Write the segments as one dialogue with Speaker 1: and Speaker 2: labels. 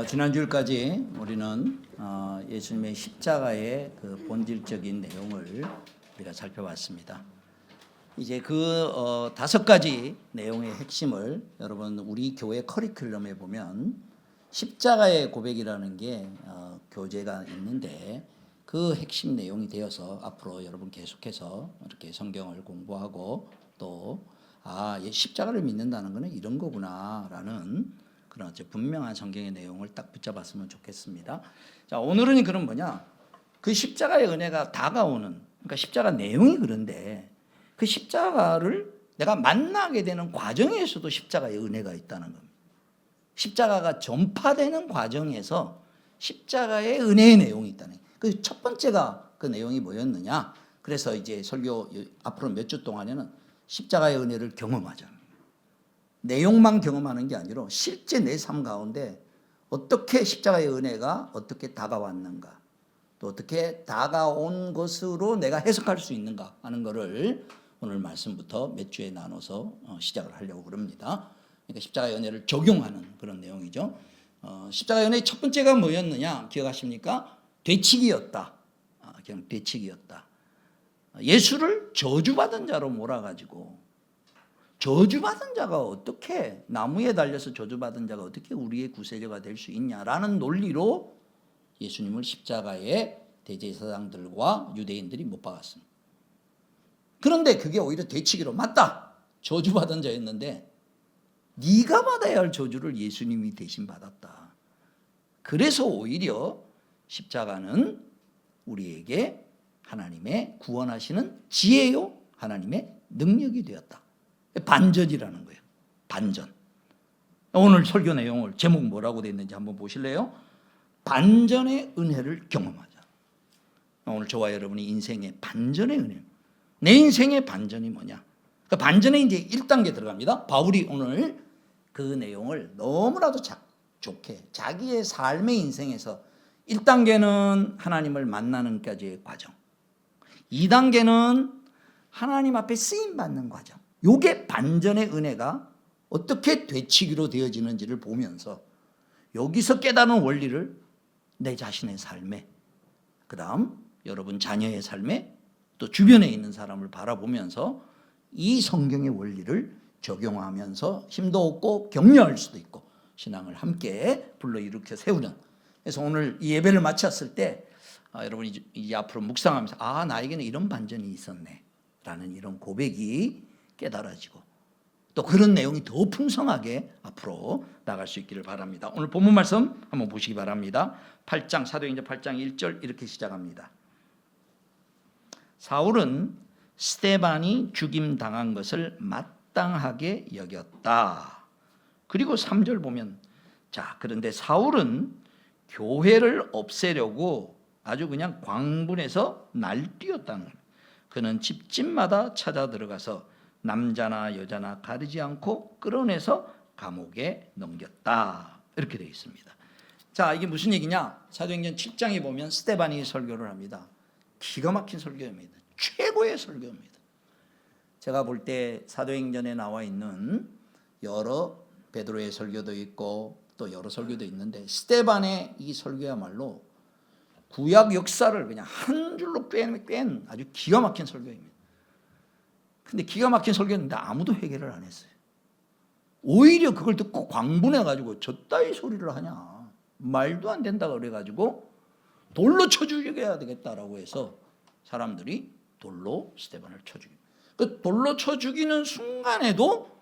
Speaker 1: 지난주일까지 우리는 예수님의 십자가의 그 본질적인 내용을 우리가 살펴봤습니다. 이제 그 5가지 내용의 핵심을 여러분 우리 교회 커리큘럼에 보면 십자가의 고백이라는 게 교재가 있는데 그 핵심 내용이 되어서 앞으로 여러분 계속해서 이렇게 성경을 공부하고 또 십자가를 믿는다는 것은 이런 거구나라는 그런 분명한 성경의 내용을 딱 붙잡았으면 좋겠습니다. 자, 오늘은 그럼 뭐냐? 그 십자가의 은혜가 다가오는, 그러니까 십자가 내용이 그런데 그 십자가를 내가 만나게 되는 과정에서도 십자가의 은혜가 있다는 겁니다. 십자가가 전파되는 과정에서 십자가의 은혜의 내용이 있다는 거예요. 그 첫 번째가 그 내용이 뭐였느냐? 그래서 이제 설교 앞으로 몇 주 동안에는 십자가의 은혜를 경험하자. 내용만 경험하는 게 아니라 실제 내 삶 가운데 어떻게 십자가의 은혜가 어떻게 다가왔는가, 또 어떻게 다가온 것으로 내가 해석할 수 있는가 하는 것을 오늘 말씀부터 몇 주에 나눠서 시작을 하려고 그럽니다. 그러니까 십자가의 은혜를 적용하는 그런 내용이죠. 십자가의 은혜의 첫 번째가 뭐였느냐 기억하십니까? 되치기였다. 그냥 되치기였다. 예수를 저주받은 자로 몰아가지고 저주받은 자가 어떻게 나무에 달려서 저주받은 자가 어떻게 우리의 구세주가 될 수 있냐라는 논리로 예수님을 십자가에 대제사장들과 유대인들이 못 박았습니다. 그런데 그게 오히려 되치기로 맞다. 저주받은 자였는데 네가 받아야 할 저주를 예수님이 대신 받았다. 그래서 오히려 십자가는 우리에게 하나님의 구원하시는 지혜요 하나님의 능력이 되었다. 반전이라는 거예요. 반전. 오늘 설교 내용을 제목 뭐라고 되어 있는지 한번 보실래요? 반전의 은혜를 경험하자. 오늘 저와 여러분이 인생의 반전의 은혜. 내 인생의 반전이 뭐냐? 그 반전에 이제 1단계 들어갑니다. 바울이 오늘 그 내용을 너무나도 좋게 자기의 삶의 인생에서 1단계는 하나님을 만나는 까지의 과정, 2단계는 하나님 앞에 쓰임받는 과정. 요게 반전의 은혜가 어떻게 되치기로 되어지는지를 보면서 여기서 깨닫는 원리를 내 자신의 삶에, 그 다음 여러분 자녀의 삶에, 또 주변에 있는 사람을 바라보면서 이 성경의 원리를 적용하면서 힘도 얻고 격려할 수도 있고 신앙을 함께 불러일으켜 세우는. 그래서 오늘 이 예배를 마쳤을 때 여러분이 이제 앞으로 묵상하면서 나에게는 이런 반전이 있었네 라는 이런 고백이 깨달아지고 또 그런 내용이 더 풍성하게 앞으로 나갈 수 있기를 바랍니다. 오늘 본문 말씀 한번 보시기 바랍니다. 8장 사도행전 8장 1절 이렇게 시작합니다. 사울은 스데반이 죽임당한 것을 마땅하게 여겼다. 그리고 3절 보면 그런데 사울은 교회를 없애려고 아주 그냥 광분해서 날뛰었다는 거예요. 그는 집집마다 찾아 들어가서 남자나 여자나 가리지 않고 끌어내서 감옥에 넘겼다. 이렇게 되어 있습니다. 자, 이게 무슨 얘기냐? 사도행전 7장에 보면 스데반이 설교를 합니다. 기가 막힌 설교입니다. 최고의 설교입니다. 제가 볼 때 사도행전에 나와 있는 여러 베드로의 설교도 있고 또 여러 설교도 있는데 스데반의 이 설교야말로 구약 역사를 그냥 한 줄로 뺀 아주 기가 막힌 설교입니다. 근데 기가 막힌 설교였는데 아무도 회개를 안 했어요. 오히려 그걸 듣고 광분해가지고 저따위 소리를 하냐, 말도 안 된다 그래가지고 돌로 쳐 죽여야 되겠다라고 해서 사람들이 돌로 스데반을 쳐 죽입니다. 그 돌로 쳐 죽이는 순간에도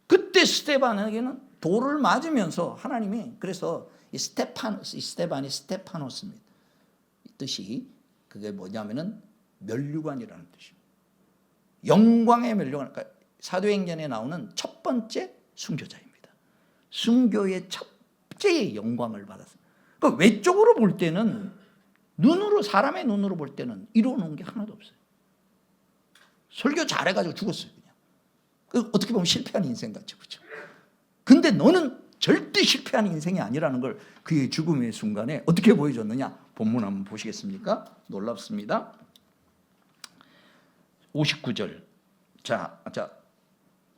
Speaker 1: 그때 스데반에게는 돌을 맞으면서 하나님이, 그래서 이 스데반이 스테파노스입니다. 이 뜻이 그게 뭐냐면은 면류관이라는 뜻입니다. 영광의 멸류관, 그러니까 사도행전에 나오는 첫 번째 순교자입니다. 순교의 첫 번째 영광을 받았습니다. 그러니까 외적으로 볼 때는 사람의 눈으로 볼 때는 이루어놓은 게 하나도 없어요. 설교 잘해가지고 죽었어요. 그냥 어떻게 보면 실패한 인생 같죠, 그렇죠? 근데 너는 절대 실패한 인생이 아니라는 걸 그의 죽음의 순간에 어떻게 보여줬느냐? 본문 한번 보시겠습니까? 놀랍습니다. 59절. 자,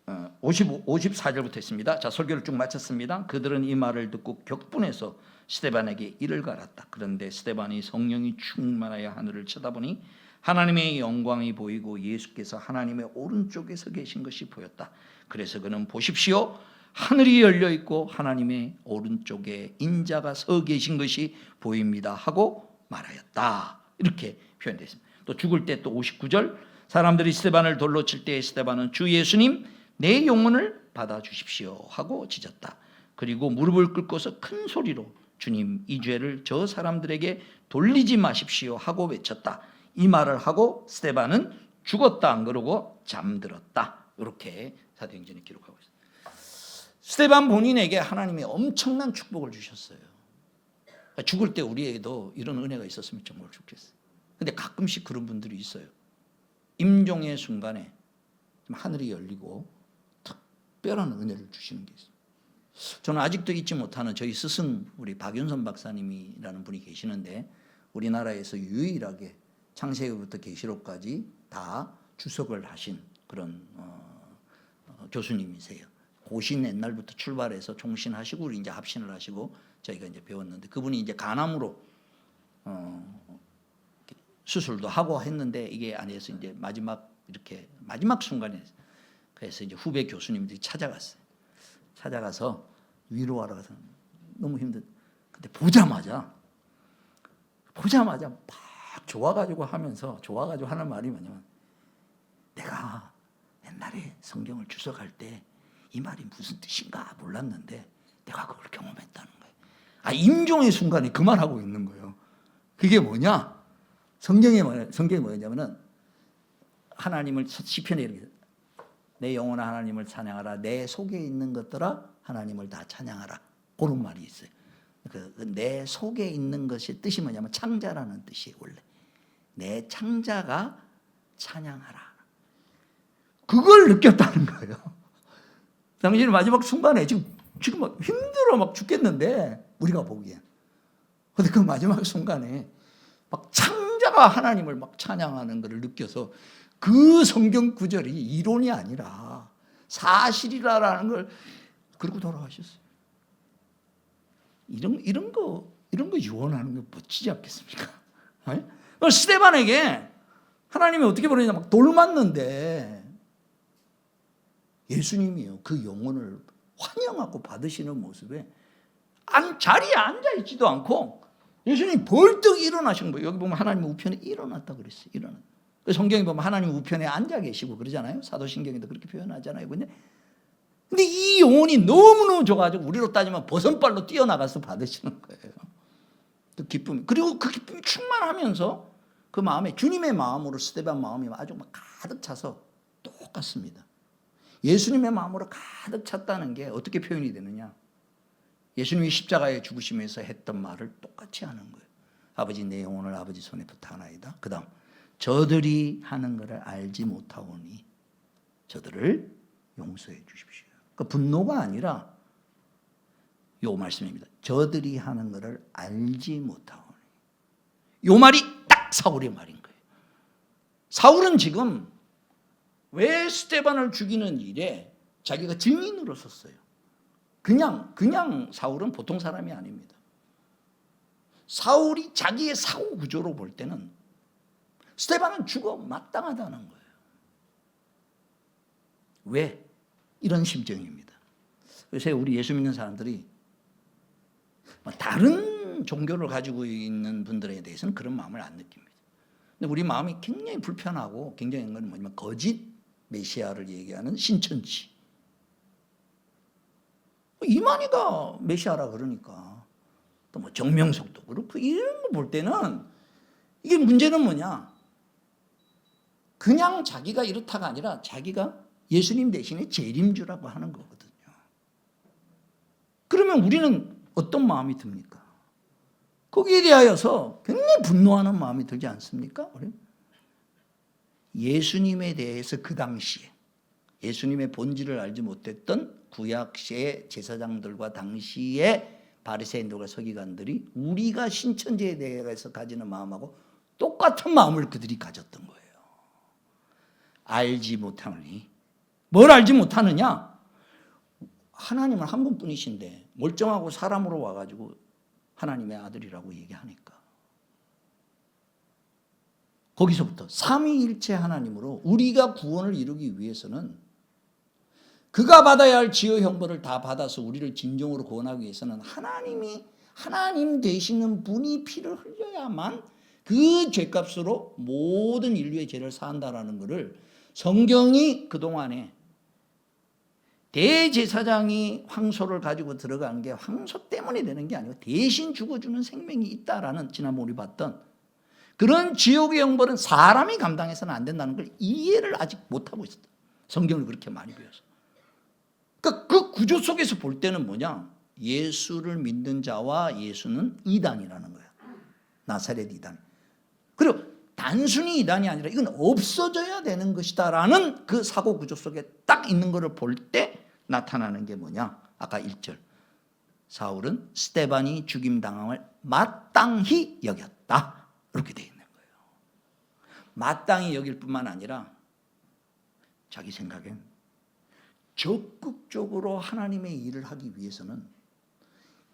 Speaker 1: 54절부터 있습니다. 자, 설교를 쭉 마쳤습니다. 그들은 이 말을 듣고 격분해서 스데반에게 이를 갈았다. 그런데 스데반이 성령이 충만하여 하늘을 쳐다보니 하나님의 영광이 보이고 예수께서 하나님의 오른쪽에 서 계신 것이 보였다. 그래서 그는 보십시오, 하늘이 열려 있고 하나님의 오른쪽에 인자가 서 계신 것이 보입니다 하고 말하였다. 이렇게 표현되어 있습니다. 또 죽을 때 또 59절, 사람들이 스데반을 돌로 칠 때 스데반은 주 예수님 내 영혼을 받아주십시오 하고 짖었다. 그리고 무릎을 꿇고서 큰 소리로 주님 이 죄를 저 사람들에게 돌리지 마십시오 하고 외쳤다. 이 말을 하고 스데반은 죽었다 안 그러고 잠들었다. 이렇게 사도행전에 기록하고 있습니다. 스데반 본인에게 하나님이 엄청난 축복을 주셨어요. 죽을 때 우리에게도 이런 은혜가 있었으면 정말 좋겠어요. 근데 가끔씩 그런 분들이 있어요. 임종의 순간에 하늘이 열리고 특별한 은혜를 주시는 게 있어요. 저는 아직도 잊지 못하는 저희 스승 우리 박윤선 박사님이라는 분이 계시는데 우리나라에서 유일하게 창세기부터 계시록까지 다 주석을 하신 그런 교수님이세요. 고신 옛날부터 출발해서 총신하시고 우리 이제 합신을 하시고 저희가 이제 배웠는데 그분이 이제 간암으로 수술도 하고 했는데 이게 안에서 이제 마지막 순간에 그래서 이제 후배 교수님들이 찾아갔어요. 찾아가서 위로하러 가서 너무 힘든. 근데 보자마자 막 좋아가지고 하는 말이 뭐냐면 내가 옛날에 성경을 주석할 때 이 말이 무슨 뜻인가 몰랐는데 내가 그걸 경험했다는 거예요. 임종의 순간에 그 말하고 있는 거예요. 그게 뭐냐? 성경이 뭐냐면은 하나님을 시편에 이렇게 내 영혼아 하나님을 찬양하라. 내 속에 있는 것들아 하나님을 다 찬양하라. 그런 말이 있어요. 내 속에 있는 것의 뜻이 뭐냐면 창자라는 뜻이에요. 원래 내 창자가 찬양하라. 그걸 느꼈다는 거예요. 당신은 마지막 순간에 지금 막 힘들어 막 죽겠는데 우리가 보기엔. 근데 그 마지막 순간에 막 창자가 하나님을 막 찬양하는 것을 느껴서 그 성경 구절이 이론이 아니라 사실이라는 걸 그러고 돌아가셨어요. 이런 거 유언하는 거 멋지지 않겠습니까? 스데반에게 하나님이 어떻게 보내냐 막 돌 맞는데 예수님이요 그 영혼을 환영하고 받으시는 모습에 자리에 앉아 있지도 않고 예수님이 벌떡 일어나신 거예요. 여기 보면 하나님 우편에 일어났다 그랬어요. 일어났다. 성경에 보면 하나님 우편에 앉아 계시고 그러잖아요. 사도신경에도 그렇게 표현하잖아요. 근데 이 영혼이 너무너무 좋아가지고 우리로 따지면 버선발로 뛰어나가서 받으시는 거예요. 그 기쁨. 그리고 그 기쁨이 충만하면서 그 마음에 주님의 마음으로 스데반 마음이 아주 막 가득 차서 똑같습니다. 예수님의 마음으로 가득 찼다는 게 어떻게 표현이 되느냐? 예수님이 십자가에 죽으시면서 했던 말을 똑같이 하는 거예요. 아버지 내 영혼을 아버지 손에 부탁하나이다. 그 다음 저들이 하는 것을 알지 못하오니 저들을 용서해 주십시오. 그 분노가 아니라 요 말씀입니다. 저들이 하는 것을 알지 못하오니. 요 말이 딱 사울의 말인 거예요. 사울은 지금 왜 스데반을 죽이는 일에 자기가 증인으로 섰어요. 그냥 사울은 보통 사람이 아닙니다. 사울이 자기의 사고 구조로 볼 때는 스데반은 죽어 마땅하다는 거예요. 왜? 이런 심정입니다. 요새 우리 예수 믿는 사람들이 다른 종교를 가지고 있는 분들에 대해서는 그런 마음을 안 느낍니다. 근데 우리 마음이 굉장히 불편하고 굉장히 건 뭐냐면 거짓 메시아를 얘기하는 신천지. 이만희가 메시아라 그러니까 또 뭐 정명석도 그렇고 이런 거 볼 때는 이게 문제는 뭐냐? 그냥 자기가 이렇다가 아니라 자기가 예수님 대신에 재림주라고 하는 거거든요. 그러면 우리는 어떤 마음이 듭니까? 거기에 대하여서 굉장히 분노하는 마음이 들지 않습니까? 예수님에 대해서 그 당시에 예수님의 본질을 알지 못했던 구약시의 제사장들과 당시의 바리새인들과 서기관들이 우리가 신천지에 대해서 가지는 마음하고 똑같은 마음을 그들이 가졌던 거예요. 알지 못하니 뭘 알지 못하느냐? 하나님은 한 분뿐이신데 멀쩡하고 사람으로 와가지고 하나님의 아들이라고 얘기하니까. 거기서부터 삼위일체 하나님으로 우리가 구원을 이루기 위해서는 그가 받아야 할 지어 형벌을 다 받아서 우리를 진정으로 구원하기 위해서는 하나님 되시는 분이 피를 흘려야만 그 죄값으로 모든 인류의 죄를 사한다라는 것을 성경이 그동안에 대제사장이 황소를 가지고 들어간 게 황소 때문에 되는 게 아니고 대신 죽어주는 생명이 있다라는 지난번 우리 봤던 그런 지옥의 형벌은 사람이 감당해서는 안 된다는 걸 이해를 아직 못하고 있었다. 성경을 그렇게 많이 배워서. 그러니까 그 구조 속에서 볼 때는 뭐냐? 예수를 믿는 자와 예수는 이단이라는 거야. 나사렛 이단. 그리고 단순히 이단이 아니라 이건 없어져야 되는 것이다라는 그 사고 구조 속에 딱 있는 것을 볼 때 나타나는 게 뭐냐? 아까 1절. 사울은 스데반이 죽임 당함을 마땅히 여겼다. 이렇게 되어 있는 거예요. 마땅히 여길 뿐만 아니라 자기 생각엔 적극적으로 하나님의 일을 하기 위해서는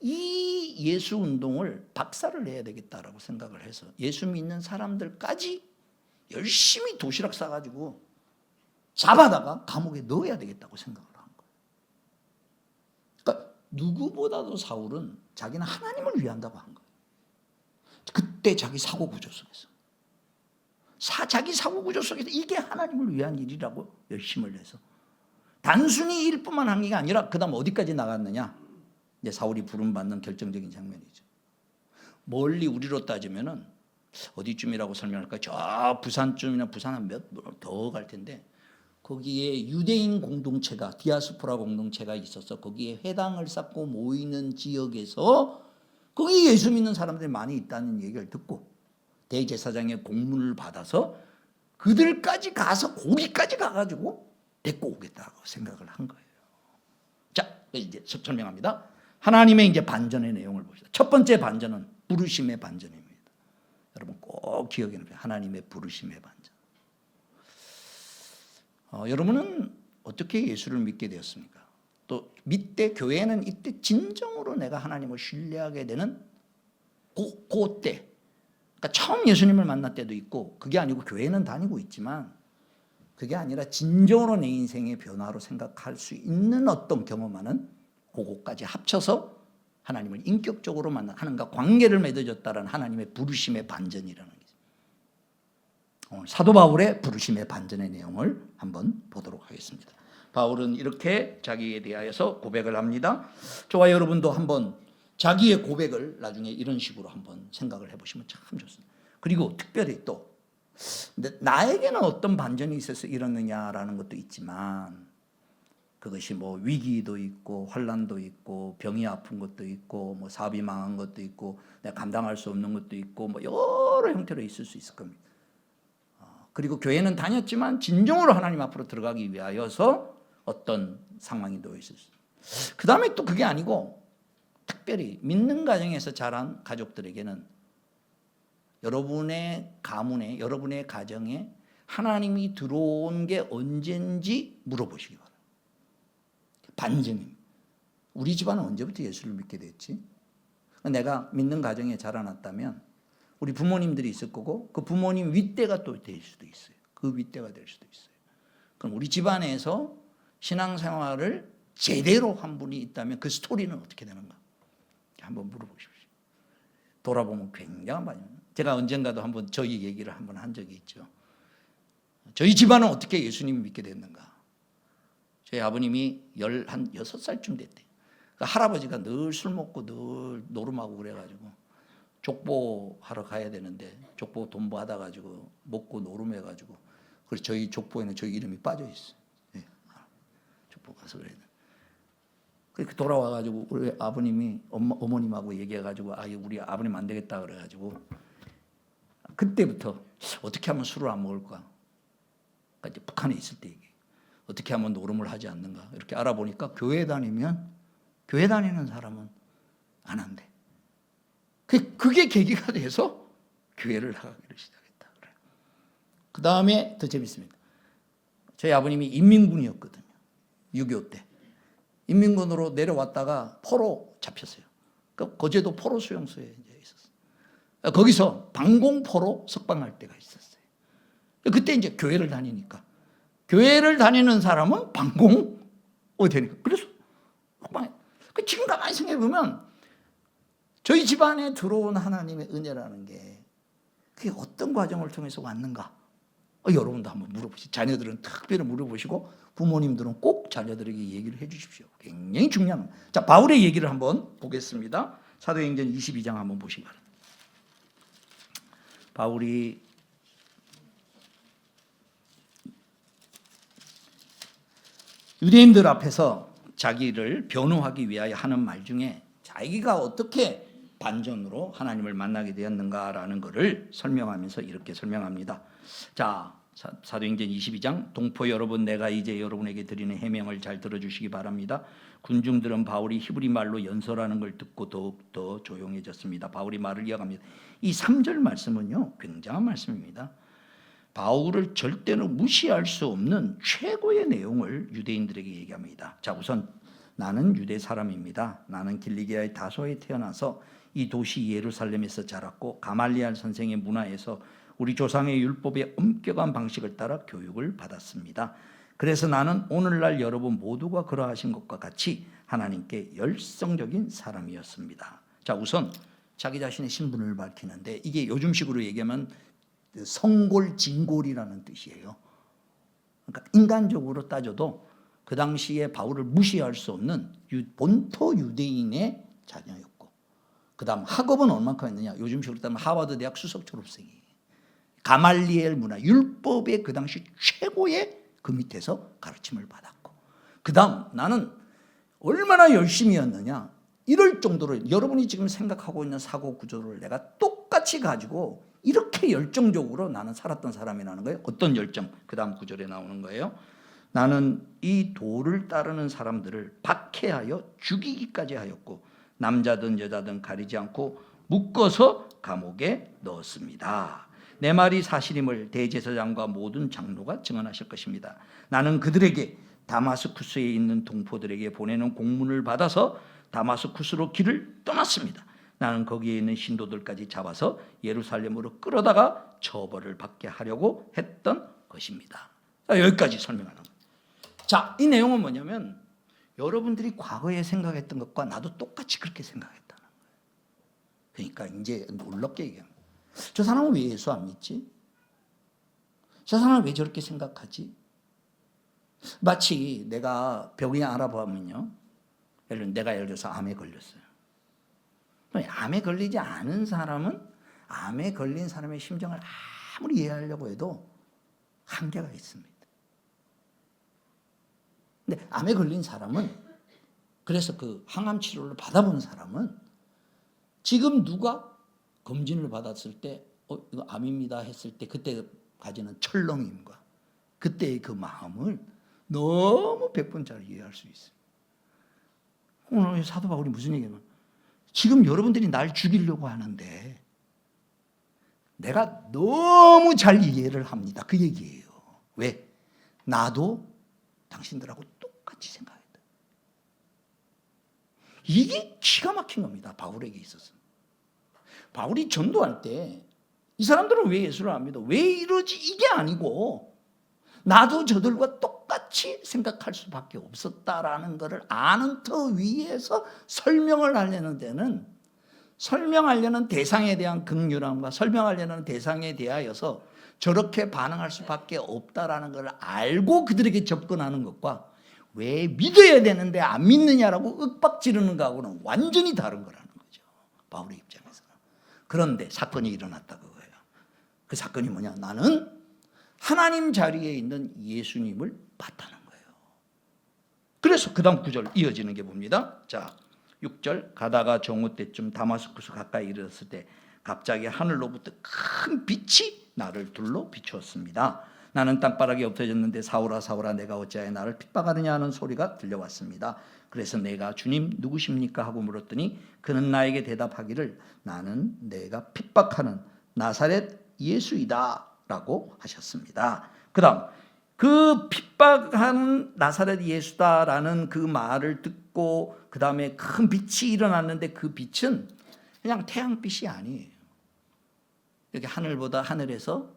Speaker 1: 이 예수 운동을 박살을 내야 되겠다라고 생각을 해서 예수 믿는 사람들까지 열심히 도시락 싸가지고 잡아다가 감옥에 넣어야 되겠다고 생각을 한 거예요. 그러니까 누구보다도 사울은 자기는 하나님을 위한다고 한 거예요. 그때 자기 사고 구조 속에서 자기 사고 구조 속에서 이게 하나님을 위한 일이라고 열심을 해서 단순히 일뿐만 한 게 아니라 그 다음 어디까지 나갔느냐? 이제 사울이 부름받는 결정적인 장면이죠. 멀리 우리로 따지면은 어디쯤이라고 설명할까요? 저 부산쯤이나 부산 한 몇 더 갈 텐데 거기에 유대인 공동체가 디아스포라 공동체가 있어서 거기에 회당을 쌓고 모이는 지역에서 거기 예수 믿는 사람들이 많이 있다는 얘기를 듣고 대제사장의 공문을 받아서 그들까지 가서 거기까지 가가지고 데리고 오겠다고 생각을 한 거예요. 자, 이제 설명합니다. 하나님의 이제 반전의 내용을 봅시다. 첫 번째 반전은 부르심의 반전입니다. 여러분 꼭 기억해 놓으세요. 하나님의 부르심의 반전. 여러분은 어떻게 예수를 믿게 되었습니까? 또 밑에 교회는 이때 진정으로 내가 하나님을 신뢰하게 되는 그때, 그러니까 처음 예수님을 만날 때도 있고 그게 아니고 교회는 다니고 있지만 그게 아니라 진정으로 내 인생의 변화로 생각할 수 있는 어떤 경험하는 그거까지 합쳐서 하나님을 인격적으로 만나 하나님과 관계를 맺어졌다는 하나님의 부르심의 반전이라는 게 오늘 사도 바울의 부르심의 반전의 내용을 한번 보도록 하겠습니다. 바울은 이렇게 자기에 대하여서 고백을 합니다. 저와 여러분도 한번 자기의 고백을 나중에 이런 식으로 한번 생각을 해보시면 참 좋습니다. 그리고 특별히 또 나에게는 어떤 반전이 있어서 이러느냐라는 것도 있지만 그것이 뭐 위기도 있고 환난도 있고 병이 아픈 것도 있고 뭐 사업이 망한 것도 있고 내가 감당할 수 없는 것도 있고 뭐 여러 형태로 있을 수 있을 겁니다. 그리고 교회는 다녔지만 진정으로 하나님 앞으로 들어가기 위하여서 어떤 상황이 놓여 있을 수 있어요. 그 다음에 또 그게 아니고 특별히 믿는 가정에서 자란 가족들에게는 여러분의 가문에 여러분의 가정에 하나님이 들어온 게 언젠지 물어보시기 바랍니다. 반증입니다. 우리 집안은 언제부터 예수를 믿게 됐지? 내가 믿는 가정에 자라났다면 우리 부모님들이 있을 거고 그 부모님 윗대가 또 될 수도 있어요. 그 윗대가 될 수도 있어요. 그럼 우리 집안에서 신앙생활을 제대로 한 분이 있다면 그 스토리는 어떻게 되는가? 한번 물어보십시오. 돌아보면 굉장한 많이. 제가 언젠가도 한번 저희 얘기를 한번 한 적이 있죠. 저희 집안은 어떻게 예수님을 믿게 됐는가? 저희 아버님이 한 6살쯤 됐대요. 그러니까 할아버지가 늘 술 먹고 늘 노름하고 그래가지고 족보하러 가야 되는데 족보 돈 받아가지고 먹고 노름해가지고 그래서 저희 족보에는 저희 이름이 빠져 있어요. 네. 족보 가서 그래야 돼. 그렇게 돌아와가지고 우리 아버님이 어머님하고 얘기해가지고 우리 아버님 안 되겠다 그래가지고 그때부터 어떻게 하면 술을 안 먹을까? 그러니까 이제 북한에 있을 때 얘기. 어떻게 하면 노름을 하지 않는가? 이렇게 알아보니까 교회 다니는 사람은 안 한대. 그게 계기가 돼서 교회를 나가기를 시작했다. 그 다음에 더 재밌습니다. 저희 아버님이 인민군이었거든요. 6.25 때. 인민군으로 내려왔다가 포로 잡혔어요. 그 거제도 포로 수용소에 이제 있었어요. 거기서 방공포로 석방할 때가 있었어요. 그때 이제 교회를 다니니까. 교회를 다니는 사람은 방공 되니까. 그래서 석방해. 지금 가만히 생각해 보면 저희 집안에 들어온 하나님의 은혜라는 게 그게 어떤 과정을 통해서 왔는가? 여러분도 한번 물어보시죠. 자녀들은 특별히 물어보시고 부모님들은 꼭 자녀들에게 얘기를 해 주십시오. 굉장히 중요한 겁니다. 자, 바울의 얘기를 한번 보겠습니다. 사도행전 22장 한번 보시기 바랍니다. 바울이 유대인들 앞에서 자기를 변호하기 위하여 하는 말 중에 자기가 어떻게 반전으로 하나님을 만나게 되었는가라는 것을 설명하면서 이렇게 설명합니다. 자, 사도행전 22장 동포 여러분, 내가 이제 여러분에게 드리는 해명을 잘 들어주시기 바랍니다. 군중들은 바울이 히브리 말로 연설하는 걸 듣고 더욱더 조용해졌습니다. 바울이 말을 이어갑니다. 이 3절 말씀은요, 굉장한 말씀입니다. 바울을 절대로 무시할 수 없는 최고의 내용을 유대인들에게 얘기합니다. 자, 우선 나는 유대 사람입니다. 나는 길리기아의 다소에 태어나서 이 도시 예루살렘에서 자랐고 가말리알 선생의 문화에서 우리 조상의 율법의 엄격한 방식을 따라 교육을 받았습니다. 그래서 나는 오늘날 여러분 모두가 그러하신 것과 같이 하나님께 열성적인 사람이었습니다. 자, 우선 자기 자신의 신분을 밝히는데 이게 요즘식으로 얘기하면 성골진골이라는 뜻이에요. 그러니까 인간적으로 따져도 그 당시에 바울을 무시할 수 없는 본토 유대인의 자녀였고, 그 다음 학업은 얼마큼 했느냐? 요즘식으로 따면 하버드 대학 수석 졸업생이에요. 가말리엘 문화, 율법의 그 당시 최고의 그 밑에서 가르침을 받았고, 그 다음 나는 얼마나 열심히 했느냐, 이럴 정도로 여러분이 지금 생각하고 있는 사고 구조를 내가 똑같이 가지고 이렇게 열정적으로 나는 살았던 사람이라는 거예요. 어떤 열정? 그 다음 구절에 나오는 거예요. 나는 이 도를 따르는 사람들을 박해하여 죽이기까지 하였고 남자든 여자든 가리지 않고 묶어서 감옥에 넣었습니다. 내 말이 사실임을 대제사장과 모든 장로가 증언하실 것입니다. 나는 그들에게 다마스쿠스에 있는 동포들에게 보내는 공문을 받아서 다마스쿠스로 길을 떠났습니다. 나는 거기에 있는 신도들까지 잡아서 예루살렘으로 끌어다가 처벌을 받게 하려고 했던 것입니다. 여기까지 설명하는 거예요. 자, 이 내용은 뭐냐면 여러분들이 과거에 생각했던 것과 나도 똑같이 그렇게 생각했다는 거예요. 그러니까 이제 놀랍게 얘기합니다. 저 사람은 왜 예수 안 믿지? 저 사람은 왜 저렇게 생각하지? 마치 내가 병이 알아보면요, 내가 예를 들어서 암에 걸렸어요. 암에 걸리지 않은 사람은 암에 걸린 사람의 심정을 아무리 이해하려고 해도 한계가 있습니다. 근데 암에 걸린 사람은, 그래서 그 항암 치료를 받아본 사람은 지금 누가 검진을 받았을 때 이거 암입니다 했을 때 그때 가지는 철렁임과 그때의 그 마음을 너무 100번짜리 이해할 수 있어요. 오늘 사도 바울이 무슨 얘기냐면 지금 여러분들이 날 죽이려고 하는데 내가 너무 잘 이해를 합니다. 그 얘기예요. 왜? 나도 당신들하고 똑같이 생각했다. 이게 기가 막힌 겁니다. 바울에게 있어서. 바울이 전도할 때 이 사람들은 왜 예수를 안 믿어? 왜 이러지? 이게 아니고 나도 저들과 똑같이 생각할 수밖에 없었다라는 것을 아는 터 위에서 설명을 하려는 데는, 설명하려는 대상에 대한 긍휼함과 설명하려는 대상에 대하여서 저렇게 반응할 수밖에 없다라는 걸 알고 그들에게 접근하는 것과 왜 믿어야 되는데 안 믿느냐라고 윽박지르는 거하고는 완전히 다른 거라는 거죠. 바울의 입장에서는. 그런데 사건이 일어났다 그거예요. 그 사건이 뭐냐? 나는 하나님 자리에 있는 예수님을 봤다는 거예요. 그래서 그 다음 9절 이어지는 게 봅니다. 자, 6절 가다가 정오 때쯤 다마스쿠스 가까이 이르렀을 때 갑자기 하늘로부터 큰 빛이 나를 둘러 비추었습니다. 나는 땅바닥에 엎어졌는데 사울아 사울아 내가 어찌하여 나를 핍박하느냐 하는 소리가 들려왔습니다. 그래서 내가 주님 누구십니까 하고 물었더니 그는 나에게 대답하기를 나는 내가 핍박하는 나사렛 예수이다 라고 하셨습니다. 그 다음 그 핍박하는 나사렛 예수다라는 그 말을 듣고 그 다음에 큰 빛이 일어났는데 그 빛은 그냥 태양빛이 아니에요. 여기 하늘보다 하늘에서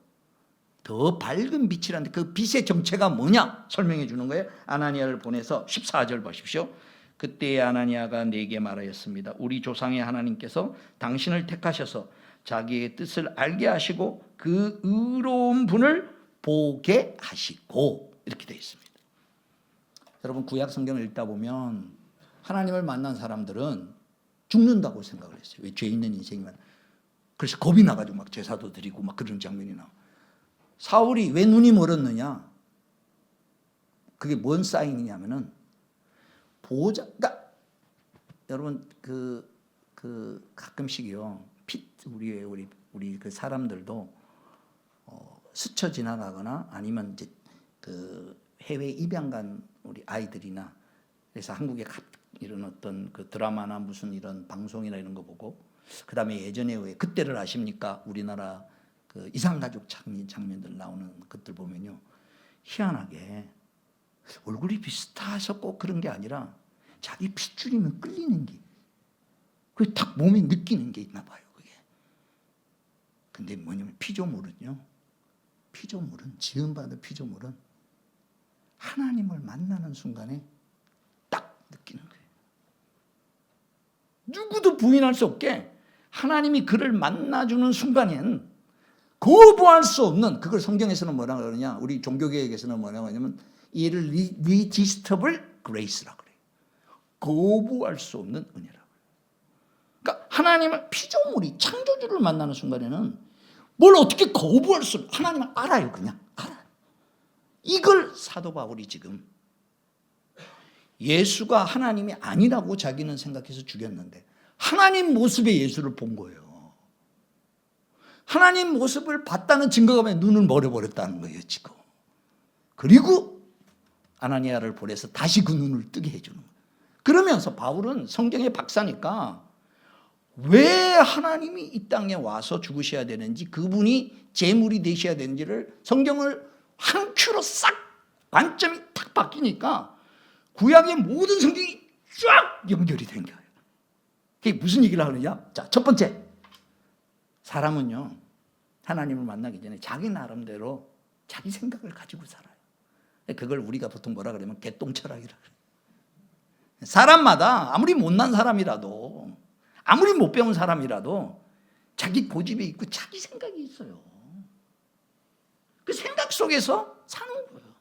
Speaker 1: 더 밝은 빛이라는데 그 빛의 정체가 뭐냐 설명해 주는 거예요. 아나니아를 보내서 14절 보십시오. 그때 아나니아가 내게 말하였습니다. 우리 조상의 하나님께서 당신을 택하셔서 자기의 뜻을 알게 하시고 그 의로운 분을 보게 하시고, 이렇게 되어 있습니다. 여러분, 구약 성경을 읽다 보면 하나님을 만난 사람들은 죽는다고 생각을 했어요. 왜? 죄 있는 인생이면. 그래서 겁이 나가지고 막 제사도 드리고 막 그런 장면이 나와요. 사울이 왜 눈이 멀었느냐? 그게 뭔 사인이냐면은 보호자, 그러니까 여러분 가끔씩요, 우리 그 사람들도 스쳐 지나가거나 아니면 이제 그 해외 입양 간 우리 아이들이나, 그래서 한국에 이런 어떤 그 드라마나 무슨 이런 방송이나 이런 거 보고, 그 다음에 예전에 왜 그때를 아십니까? 우리나라 그 이상가족 장면들 나오는 것들 보면요, 희한하게 얼굴이 비슷해서 꼭 그런 게 아니라 자기 핏줄이면 끌리는 게, 그게 딱 몸에 느끼는 게 있나 봐요, 그게. 근데 뭐냐면 피조물은 지음받은 피조물은 하나님을 만나는 순간에 딱 느끼는 거예요. 누구도 부인할 수 없게 하나님이 그를 만나주는 순간엔 거부할 수 없는, 그걸 성경에서는 뭐라 그러냐, 우리 종교개혁에서는 뭐라고 하냐면 이를 irresistible grace라고 그래요. 거부할 수 없는 은혜라고. 그러니까 하나님을, 피조물이 창조주를 만나는 순간에는 뭘 어떻게 거부할 수 없어요. 하나님을 알아요. 그냥 알아요. 이걸 사도 바울이 지금, 예수가 하나님이 아니라고 자기는 생각해서 죽였는데 하나님 모습의 예수를 본 거예요. 하나님 모습을 봤다는 증거가 뭐냐면 눈을 멀어버렸다는 거예요 지금. 그리고 아나니아를 보내서 다시 그 눈을 뜨게 해주는 거예요. 그러면서 바울은 성경의 박사니까 왜 하나님이 이 땅에 와서 죽으셔야 되는지, 그분이 제물이 되셔야 되는지를 성경을 한 큐로 싹 관점이 탁 바뀌니까 구약의 모든 성경이 쫙 연결이 된 거예요. 그게 무슨 얘기를 하느냐? 자, 첫 번째, 사람은요 하나님을 만나기 전에 자기 나름대로 자기 생각을 가지고 살아요. 그걸 우리가 보통 뭐라 그러면 개똥철학이라 그래요. 사람마다 아무리 못난 사람이라도, 아무리 못 배운 사람이라도 자기 고집이 있고 자기 생각이 있어요. 그 생각 속에서 사는 거예요.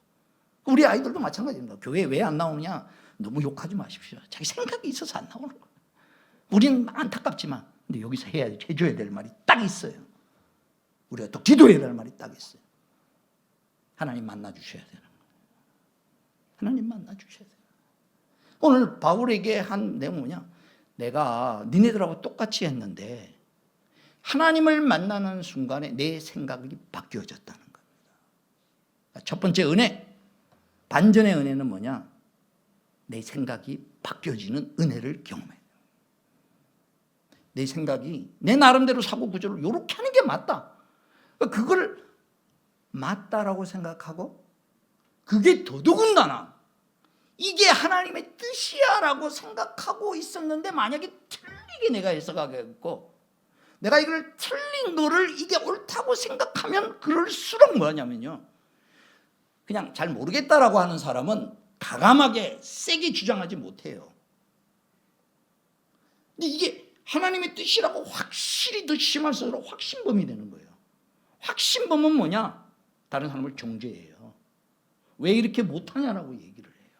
Speaker 1: 우리 아이들도 마찬가지입니다. 교회 왜 안 나오느냐? 너무 욕하지 마십시오. 자기 생각이 있어서 안 나오는 거예요. 우리는 안타깝지만 근데 여기서 해줘야 될 말이 딱 있어요. 우리가 또 기도해야 될 말이 딱 있어요. 하나님 만나주셔야 되는 거예요. 하나님 만나주셔야 돼요. 오늘 바울에게 한 내용은 뭐냐? 내가 니네들하고 똑같이 했는데 하나님을 만나는 순간에 내 생각이 바뀌어졌다는 겁니다. 첫 번째 은혜, 반전의 은혜는 뭐냐? 내 생각이 바뀌어지는 은혜를 경험해요. 내 생각이 내 나름대로 사고 구조를 이렇게 하는 게 맞다. 그걸 맞다라고 생각하고, 그게 더더군다나 이게 하나님의 뜻이야라고 생각하고 있었는데 만약에 틀리게 내가 해석하겠고, 내가 이걸 틀린 거를 이게 옳다고 생각하면 그럴수록 뭐냐면요, 그냥 잘 모르겠다라고 하는 사람은 가감하게 세게 주장하지 못해요. 근데 이게 하나님의 뜻이라고 확실히 더 심할수록 확신범이 되는 거예요. 확신범은 뭐냐? 다른 사람을 정죄해요. 왜 이렇게 못하냐라고 얘기를 해요.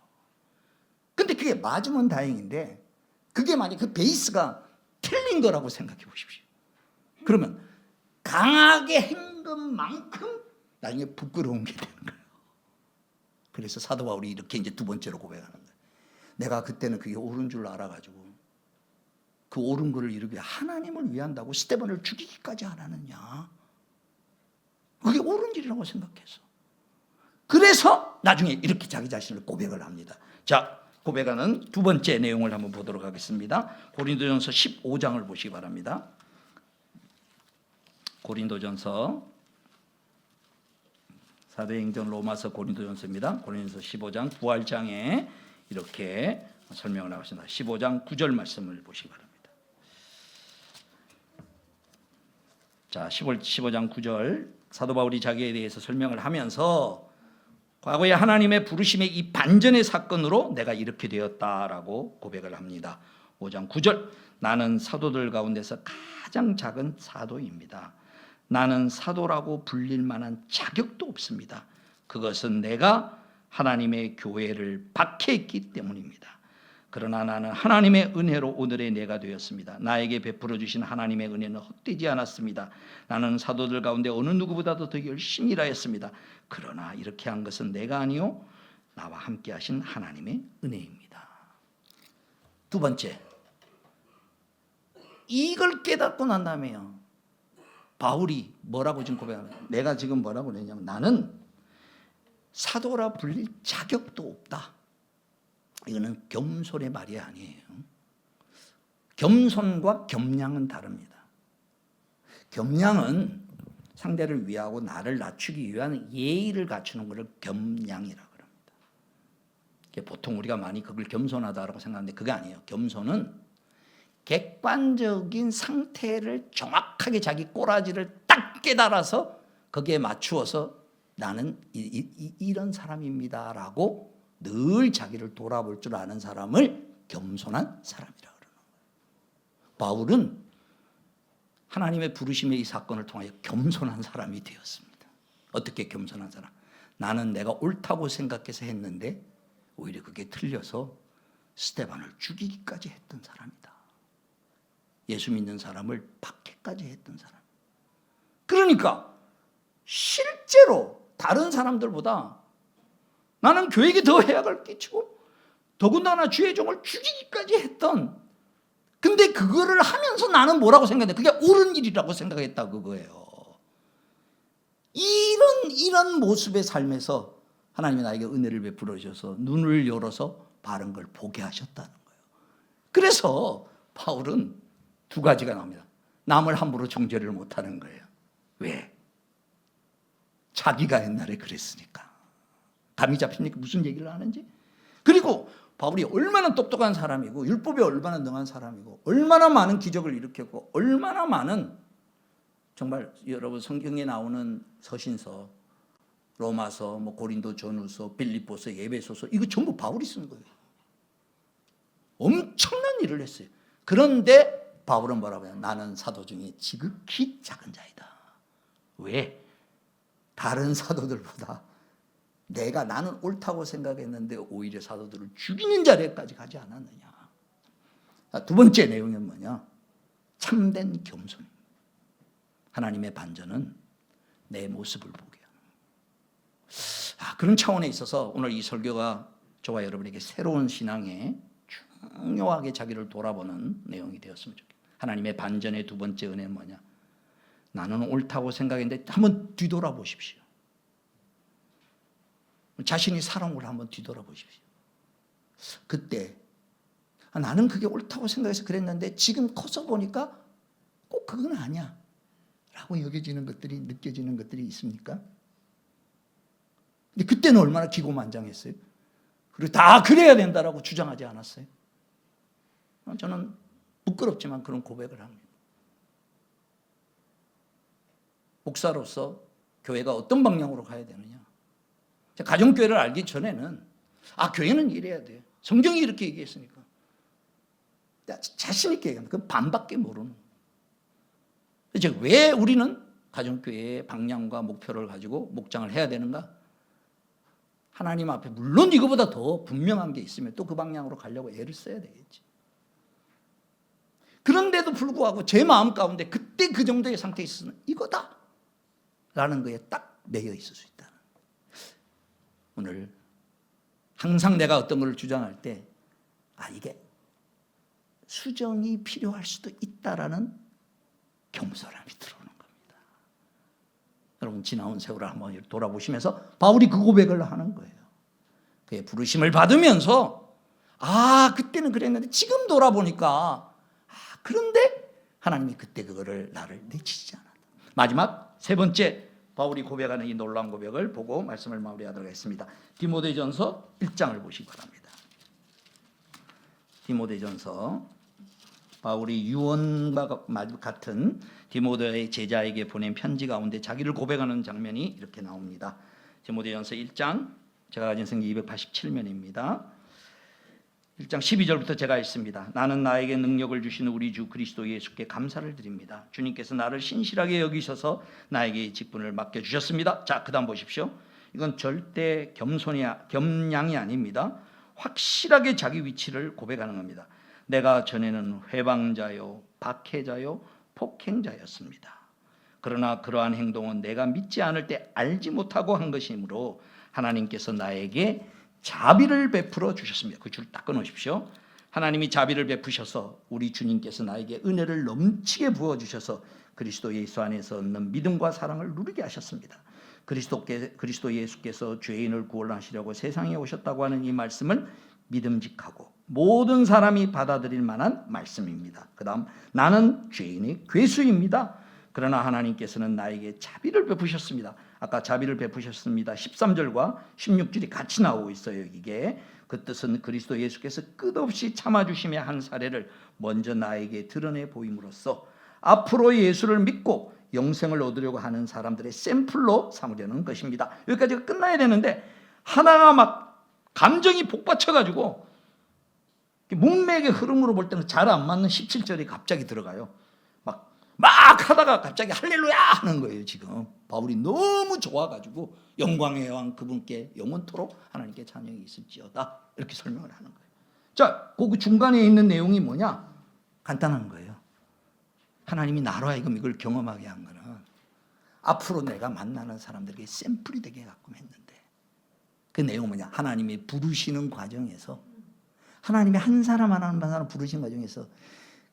Speaker 1: 근데 그게 맞으면 다행인데, 그게 만약 그 베이스가 틀린 거라고 생각해 보십시오. 그러면 강하게 한 것만큼 나중에 부끄러운 게 되는 거예요. 그래서 사도 바울이 이렇게 이제 두 번째로 고백하는 거예요. 내가 그때는 그게 옳은 줄 알아가지고 그 옳은 거를 이루기 위해 하나님을 위한다고 스데반을 죽이기까지 안 하느냐. 그게 옳은 일이라고 생각해서. 그래서 나중에 이렇게 자기 자신을 고백을 합니다. 자, 고백하는 두 번째 내용을 한번 보도록 하겠습니다. 고린도전서 15장을 보시기 바랍니다. 고린도전서 사도행전, 로마서, 고린도전서입니다. 고린도전서 15장 부활장에 이렇게 설명을 하고 있습니다. 15장 9절 말씀을 보시기 바랍니다. 자, 15장 9절 사도 바울이 자기에 대해서 설명을 하면서 과거에 하나님의 부르심의 이 반전의 사건으로 내가 이렇게 되었다라고 고백을 합니다. 5장 9절 나는 사도들 가운데서 가장 작은 사도입니다. 나는 사도라고 불릴 만한 자격도 없습니다. 그것은 내가 하나님의 교회를 박해했기 때문입니다. 그러나 나는 하나님의 은혜로 오늘의 내가 되었습니다. 나에게 베풀어 주신 하나님의 은혜는 헛되지 않았습니다. 나는 사도들 가운데 어느 누구보다도 더 열심히 일하였습니다. 그러나 이렇게 한 것은 내가 아니요 나와 함께 하신 하나님의 은혜입니다. 두 번째, 이걸 깨닫고 난 다음에요 바울이 뭐라고 지금 고백합니다. 내가 지금 뭐라고 그러냐면 나는 사도라 불릴 자격도 없다. 이거는 겸손의 말이 아니에요. 겸손과 겸양은 다릅니다. 겸양은 상대를 위하고 나를 낮추기 위한 예의를 갖추는 것을 겸양이라고 합니다. 보통 우리가 많이 그걸 겸손하다고 생각하는데 그게 아니에요. 겸손은 객관적인 상태를 정확하게 자기 꼬라지를 딱 깨달아서 거기에 맞추어서 나는 이런 사람입니다라고 늘 자기를 돌아볼 줄 아는 사람을 겸손한 사람이라고 그러는 거예요. 바울은 하나님의 부르심의 이 사건을 통하여 겸손한 사람이 되었습니다. 어떻게 겸손한 사람? 나는 내가 옳다고 생각해서 했는데 오히려 그게 틀려서 스데반을 죽이기까지 했던 사람이다. 예수 믿는 사람을 박해까지 했던 사람. 그러니까 실제로 다른 사람들보다 나는 교회에게 더 해악을 끼치고 더군다나 주의 종을 죽이기까지 했던, 근데 그거를 하면서 나는 뭐라고 생각했냐? 그게 옳은 일이라고 생각했다 그거예요. 이런 모습의 삶에서 하나님이 나에게 은혜를 베풀어 주셔서 눈을 열어서 바른 걸 보게 하셨다는 거예요. 그래서 바울은 두 가지가 나옵니다. 남을 함부로 정죄를 못하는 거예요. 왜? 자기가 옛날에 그랬으니까. 감이 잡힙니까? 무슨 얘기를 하는지? 그리고 바울이 얼마나 똑똑한 사람이고 율법에 얼마나 능한 사람이고 얼마나 많은 기적을 일으켰고 얼마나 많은, 정말 여러분 성경에 나오는 서신서, 로마서, 고린도 전후서, 빌립보서, 에베소서 이거 전부 바울이 쓴 거예요. 엄청난 일을 했어요. 그런데 바울은 뭐라고 해요? 나는 사도 중에 지극히 작은 자이다. 왜? 다른 사도들보다 나는 옳다고 생각했는데 오히려 사도들을 죽이는 자리까지 가지 않았느냐. 두 번째 내용은 뭐냐? 참된 겸손. 하나님의 반전은 내 모습을 보게 하는. 그런 차원에 있어서 오늘 이 설교가 저와 여러분에게 새로운 신앙에 중요하게 자기를 돌아보는 내용이 되었으면 좋겠습니다. 하나님의 반전의 두 번째 은혜는 뭐냐? 나는 옳다고 생각했는데 한번 뒤돌아보십시오. 자신이 살아온 걸 한번 뒤돌아보십시오. 그때 나는 그게 옳다고 생각해서 그랬는데 지금 커서 보니까 꼭 그건 아니야 라고 여겨지는 것들이, 느껴지는 것들이 있습니까? 근데 그때는 얼마나 기고만장했어요. 그리고 다 그래야 된다라고 주장하지 않았어요. 저는 부끄럽지만 그런 고백을 합니다. 목사로서 교회가 어떤 방향으로 가야 되느냐. 가정교회를 알기 전에는 교회는 이래야 돼. 성경이 이렇게 얘기했으니까. 자신 있게 얘기합니다. 그 반밖에 모르는. 이제 왜 우리는 가정교회의 방향과 목표를 가지고 목장을 해야 되는가? 하나님 앞에 물론 이거보다 더 분명한 게 있으면 또 그 방향으로 가려고 애를 써야 되겠지. 그런데도 불구하고 제 마음 가운데 그때 그 정도의 상태에 있으면 이거다 라는 거에 딱 매여 있을 수 있다. 오늘 항상 내가 어떤 것을 주장할 때 이게 수정이 필요할 수도 있다라는 겸손함이 들어오는 겁니다. 여러분 지나온 세월을 한번 돌아보시면서 바울이 그 고백을 하는 거예요. 그의 부르심을 받으면서 그때는 그랬는데 지금 돌아보니까 그런데 하나님이 그때 그거를 나를 내치지 않았다. 마지막 세 번째 바울이 고백하는 이 놀라운 고백을 보고 말씀을 마무리하도록 하겠습니다. 디모데전서 1장을 보시기 바랍니다. 디모데전서, 바울이 유언과 같은 디모데의 제자에게 보낸 편지 가운데 자기를 고백하는 장면이 이렇게 나옵니다. 디모데전서 1장, 제가 가진 성경 287면입니다. 1장 12절부터 제가 읽습니다. 나는 나에게 능력을 주신 우리 주 그리스도 예수께 감사를 드립니다. 주님께서 나를 신실하게 여기셔서 나에게 이 직분을 맡겨주셨습니다. 자, 그 다음 보십시오. 이건 절대 겸양이 아닙니다. 확실하게 자기 위치를 고백하는 겁니다. 내가 전에는 회방자요, 박해자요, 폭행자였습니다. 그러나 그러한 행동은 내가 믿지 않을 때 알지 못하고 한 것이므로 하나님께서 나에게 자비를 베풀어 주셨습니다. 그 줄 딱 끊으십시오. 하나님이 자비를 베푸셔서 우리 주님께서 나에게 은혜를 넘치게 부어주셔서 그리스도 예수 안에서 얻는 믿음과 사랑을 누리게 하셨습니다. 그리스도 예수께서 죄인을 구원하시려고 세상에 오셨다고 하는 이 말씀을 믿음직하고 모든 사람이 받아들일 만한 말씀입니다. 그 다음, 나는 죄인의 괴수입니다. 그러나 하나님께서는 나에게 자비를 베푸셨습니다. 아까 자비를 베푸셨습니다 13절과 16절이 같이 나오고 있어요. 이게 그 뜻은 그리스도 예수께서 끝없이 참아주심의 한 사례를 먼저 나에게 드러내 보임으로써 앞으로 예수를 믿고 영생을 얻으려고 하는 사람들의 샘플로 삼으려는 것입니다. 여기까지가 끝나야 되는데 하나가 막 감정이 복받쳐가지고 문맥의 흐름으로 볼 때는 잘 안 맞는 17절이 갑자기 들어가요. 막 하다가 갑자기 할렐루야 하는 거예요. 지금 바울이 너무 좋아가지고 영광의 여왕 그분께 영원토록 하나님께 찬양이 있을지어다 이렇게 설명을 하는 거예요. 자, 그 중간에 있는 내용이 뭐냐? 간단한 거예요. 하나님이 나로 하여금 이걸 경험하게 한 거는 앞으로 내가 만나는 사람들에게 샘플이 되게 가끔 했는데, 그 내용은 뭐냐? 하나님이 부르시는 과정에서, 하나님이 한 사람 부르신 과정에서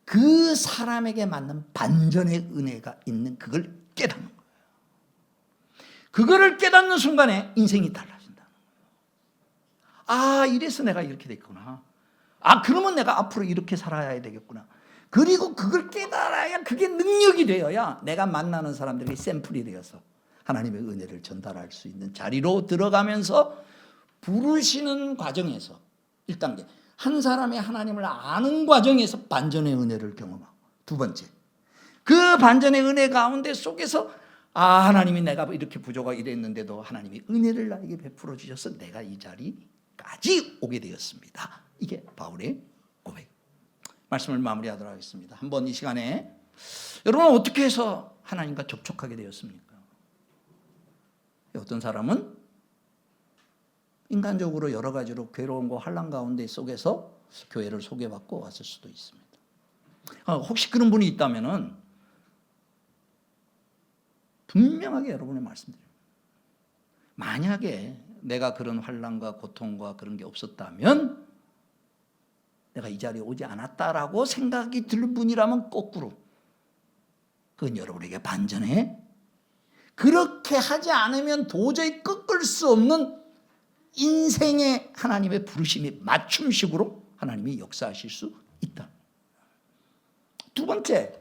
Speaker 1: 그 사람에게 맞는 반전의 은혜가 있는 그걸 깨닫는 거예요. 그거를 깨닫는 순간에 인생이 달라진다는 거예요. 아, 이래서 내가 이렇게 됐구나. 아, 그러면 내가 앞으로 이렇게 살아야 되겠구나. 그리고 그걸 깨달아야 그게 능력이 되어야 내가 만나는 사람들에게 샘플이 되어서 하나님의 은혜를 전달할 수 있는 자리로 들어가면서 부르시는 과정에서 1단계, 한 사람이 하나님을 아는 과정에서 반전의 은혜를 경험하고, 두 번째, 그 반전의 은혜 가운데 속에서 하나님이 내가 이렇게 부족하고 이랬는데도 하나님이 은혜를 나에게 베풀어 주셔서 내가 이 자리까지 오게 되었습니다. 이게 바울의 고백. 말씀을 마무리하도록 하겠습니다. 한번 이 시간에 여러분 어떻게 해서 하나님과 접촉하게 되었습니까? 어떤 사람은 인간적으로 여러 가지로 괴로움과 환난 가운데 속에서 교회를 소개받고 왔을 수도 있습니다. 혹시 그런 분이 있다면은 분명하게 여러분의 말씀드립니다. 만약에 내가 그런 환난과 고통과 그런 게 없었다면 내가 이 자리에 오지 않았다라고 생각이 들 분이라면 거꾸로 그건 여러분에게 반전해. 그렇게 하지 않으면 도저히 꺾을 수 없는 인생의 하나님의 부르심이 맞춤식으로 하나님이 역사하실 수 있다. 두 번째,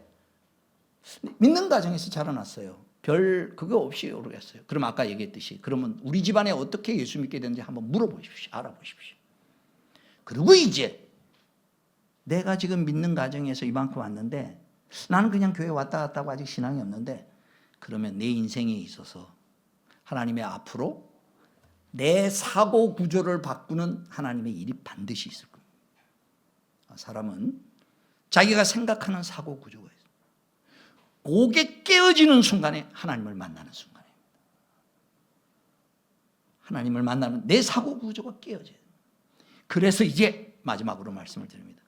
Speaker 1: 믿는 가정에서 자라났어요. 별 그거 없이 오르겠어요. 그럼 아까 얘기했듯이 그러면 우리 집안에 어떻게 예수 믿게 되는지 한번 물어보십시오. 알아보십시오. 그리고 이제 내가 지금 믿는 가정에서 이만큼 왔는데 나는 그냥 교회 왔다 갔다 하고 아직 신앙이 없는데, 그러면 내 인생에 있어서 하나님의 앞으로 내 사고 구조를 바꾸는 하나님의 일이 반드시 있을 겁니다. 사람은 자기가 생각하는 사고 구조가 있어요. 그게 깨어지는 순간에 하나님을 만나는 순간입니다. 하나님을 만나는 내 사고 구조가 깨어져요. 그래서 이제 마지막으로 말씀을 드립니다.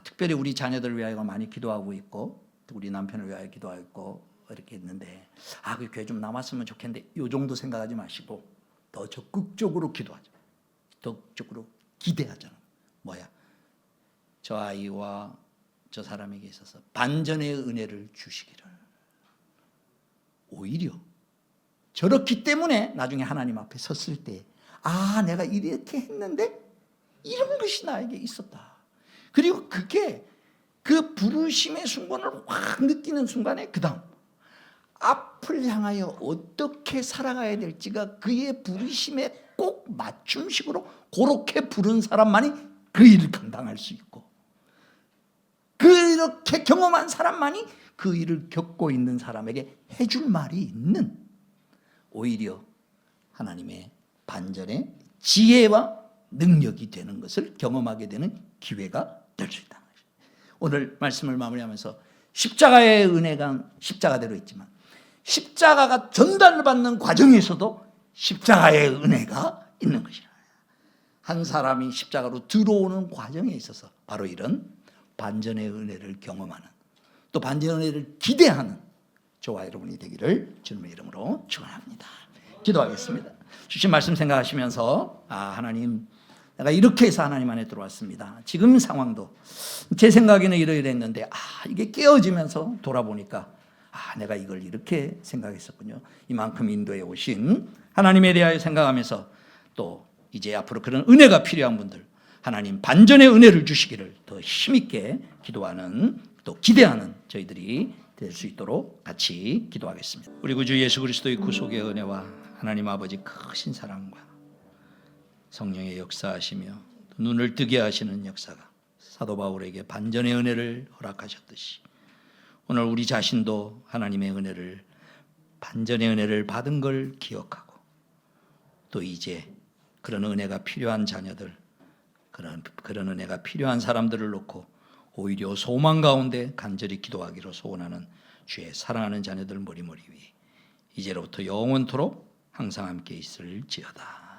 Speaker 1: 특별히 우리 자녀들을 위하여 많이 기도하고 있고, 우리 남편을 위하여 기도하고 있고 이렇게 했는데, 그 교회 좀 남았으면 좋겠는데 이 정도 생각하지 마시고 더 적극적으로 기도하자. 더 적극적으로 기대하자는 뭐야? 저 아이와 저 사람에게 있어서 반전의 은혜를 주시기를. 오히려 저렇기 때문에 나중에 하나님 앞에 섰을 때 내가 이렇게 했는데 이런 것이 나에게 있었다. 그리고 그게 그 부르심의 순간을 확 느끼는 순간에 그 다음 앞을 향하여 어떻게 살아가야 될지가 그의 부르심에 꼭 맞춤식으로 그렇게 부른 사람만이 그 일을 감당할 수 있고, 그렇게 경험한 사람만이 그 일을 겪고 있는 사람에게 해줄 말이 있는, 오히려 하나님의 반전의 지혜와 능력이 되는 것을 경험하게 되는 기회가 될 수 있다는 것입니다. 오늘 말씀을 마무리하면서 십자가의 은혜가 십자가대로 있지만 십자가가 전달받는 과정에서도 십자가의 은혜가 있는 것이라. 한 사람이 십자가로 들어오는 과정에 있어서 바로 이런 반전의 은혜를 경험하는, 또 반전의 은혜를 기대하는 저와 여러분이 되기를 주님의 이름으로 축원합니다. 기도하겠습니다. 주신 말씀 생각하시면서 하나님, 내가 이렇게 해서 하나님 안에 들어왔습니다. 지금 상황도 제 생각에는 이러이랬는데 이게 깨어지면서 돌아보니까 내가 이걸 이렇게 생각했었군요. 이만큼 인도에 오신 하나님에 대하여 생각하면서 또 이제 앞으로 그런 은혜가 필요한 분들, 하나님 반전의 은혜를 주시기를 더 힘있게 기도하는, 또 기대하는 저희들이 될 수 있도록 같이 기도하겠습니다. 우리 구주 예수 그리스도의 구속의 은혜와 하나님 아버지 크신 사랑과 성령의 역사하시며 눈을 뜨게 하시는 역사가 사도 바울에게 반전의 은혜를 허락하셨듯이 오늘 우리 자신도 하나님의 은혜를, 반전의 은혜를 받은 걸 기억하고, 또 이제 그런 은혜가 필요한 자녀들, 그런 은혜가 필요한 사람들을 놓고 오히려 소망 가운데 간절히 기도하기로 소원하는 주의 사랑하는 자녀들 머리머리 위에 이제로부터 영원토록 항상 함께 있을지어다.